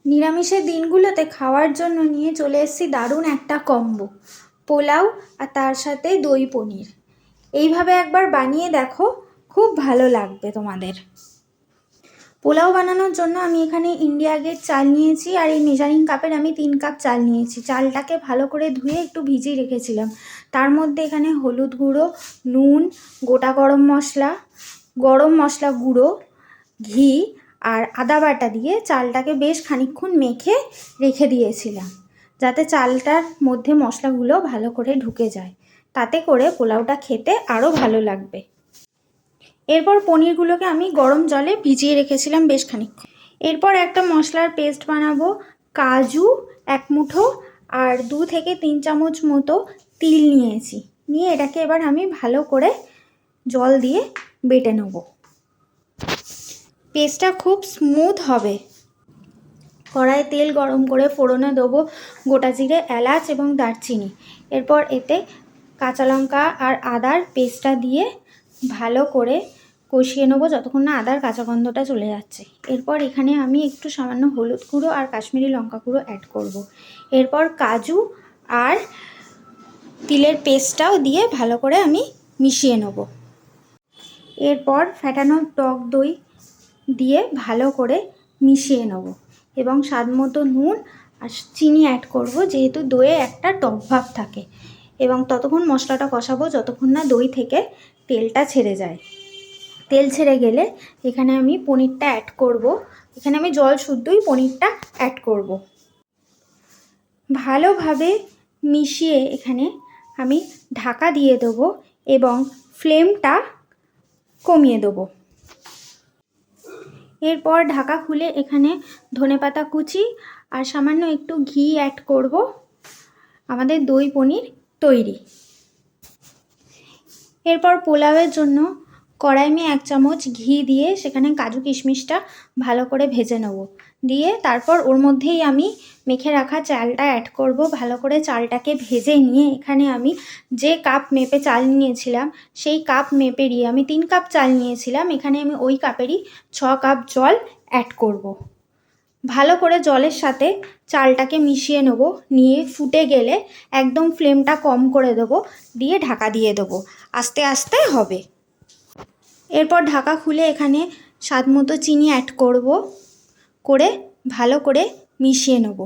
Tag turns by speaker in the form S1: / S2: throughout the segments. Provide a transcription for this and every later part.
S1: নিরামিষের দিনগুলোতে খাওয়ার জন্য নিয়ে চলে এসেছি দারুণ একটা কম্বো, পোলাও আর তার সাথে দই পনির। এইভাবে একবার বানিয়ে দেখো, খুব ভালো লাগবে তোমাদের। পোলাও বানানোর জন্য আমি এখানে ইন্ডিয়া গেট চাল নিয়েছি, আর এই মেজারিং কাপের আমি 3 কাপ চাল নিয়েছি। চালটাকে ভালো করে ধুয়ে একটু ভিজিয়ে রেখেছিলাম। তার মধ্যে এখানে হলুদ গুঁড়ো, নুন, গোটা গরম মশলা গুঁড়ো, ঘি আর আদা বাটা দিয়ে চালটাকে বেশ খানিকক্ষণ মেখে রেখে দিয়েছিলাম, যাতে চালটার মধ্যে মশলাগুলো ভালো করে ঢুকে যায়। তাতে করে পোলাওটা খেতে আরও ভালো লাগবে। এরপর পনিরগুলোকে আমি গরম জলে ভিজিয়ে রেখেছিলাম বেশ খানিকক্ষণ। এরপর একটা মশলার পেস্ট বানাবো। কাজু 1 মুঠো আর 2 থেকে 3 চামচ মতো তিল নিয়েছি। নিয়ে এটাকে এবার আমি ভালো করে জল দিয়ে বেটে নেব। পেস্টটা খুব স্মুথ হবে। কড়াইয়ে তেল গরম করে ফোড়নে দেবো গোটা জিরে, এলাচ এবং দারচিনি। এরপর এতে কাঁচা লঙ্কা আর আদার পেস্টটা দিয়ে ভালো করে কষিয়ে নেবো যতক্ষণ না আদার কাঁচা গন্ধটা চলে যাচ্ছে। এরপর এখানে আমি একটু সামান্য হলুদ গুঁড়ো আর কাশ্মীরি লঙ্কা গুঁড়ো অ্যাড করব। এরপর কাজু আর তিলের পেস্টটাও দিয়ে ভালো করে আমি মিশিয়ে নেব। এরপর ফ্যাটানো টক দই দিয়ে ভালো করে মিশিয়ে নেব এবং স্বাদমতো নুন আর চিনি অ্যাড করব, যেহেতু দইয়ে একটা টক ভাব থাকে। এবং ততক্ষণ মশলাটা কষাবো যতক্ষণ না দই থেকে তেলটা ছেড়ে যায়। তেল ছেড়ে গেলে এখানে আমি পনিরটা অ্যাড করব। এখানে আমি জল শুদ্ধই পনিরটা অ্যাড করব। ভালোভাবে মিশিয়ে এখানে আমি ঢাকা দিয়ে দেবো এবং ফ্লেমটা কমিয়ে দেবো। এরপর ঢাকা খুলে এখানে ধনেপাতা কুচি আর সামান্য একটু ঘি অ্যাড করব। আমাদের দই পনির তৈরি। এরপর পোলাওয়ের জন্য কড়াই আমি 1 চামচ ঘি দিয়ে সেখানে কাজু কিশমিশটা ভালো করে ভেজে নেব। দিয়ে তারপর ওর মধ্যেই আমি মেখে রাখা চালটা অ্যাড করব। ভালো করে চালটাকে ভেজে নিয়ে এখানে আমি যে কাপ মেপে চাল নিয়েছিলাম সেই কাপ মেপেরই আমি 3 কাপ চাল নিয়েছিলাম, এখানে আমি ওই কাপেরই 6 কাপ জল অ্যাড করব। ভালো করে জলের সাথে চালটাকে মিশিয়ে নেব। নিয়ে ফুটে গেলে একদম ফ্লেমটা কম করে দেবো, দিয়ে ঢাকা দিয়ে দেবো। আস্তে আস্তে হবে। এরপর ঢাকা খুলে এখানে স্বাদমতো চিনি অ্যাড করব, করে ভালো করে মিশিয়ে নেব।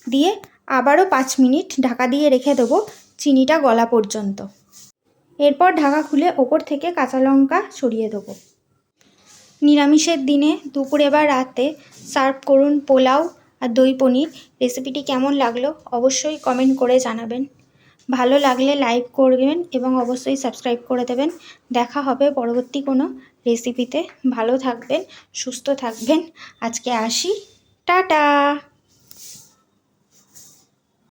S1: দিয়ে আবারও 5 মিনিট ঢাকা দিয়ে রেখে দেবো চিনিটা গলা পর্যন্ত। এরপর ঢাকা খুলে ওপর থেকে কাঁচা লঙ্কা ছড়িয়ে দেবো। নিরামিষের দিনে দুপুরে বা রাতে সার্ভ করুন পোলাও আর দই পনির। রেসিপিটি কেমন লাগলো অবশ্যই কমেন্ট করে জানাবেন। ভালো লাগলে লাইক করবেন এবং অবশ্যই সাবস্ক্রাইব করে দেবেন। দেখা হবে পরবর্তী কোনো রেসিপিতে। ভালো থাকবেন, সুস্থ থাকবেন। আজকে আসি, টাটা।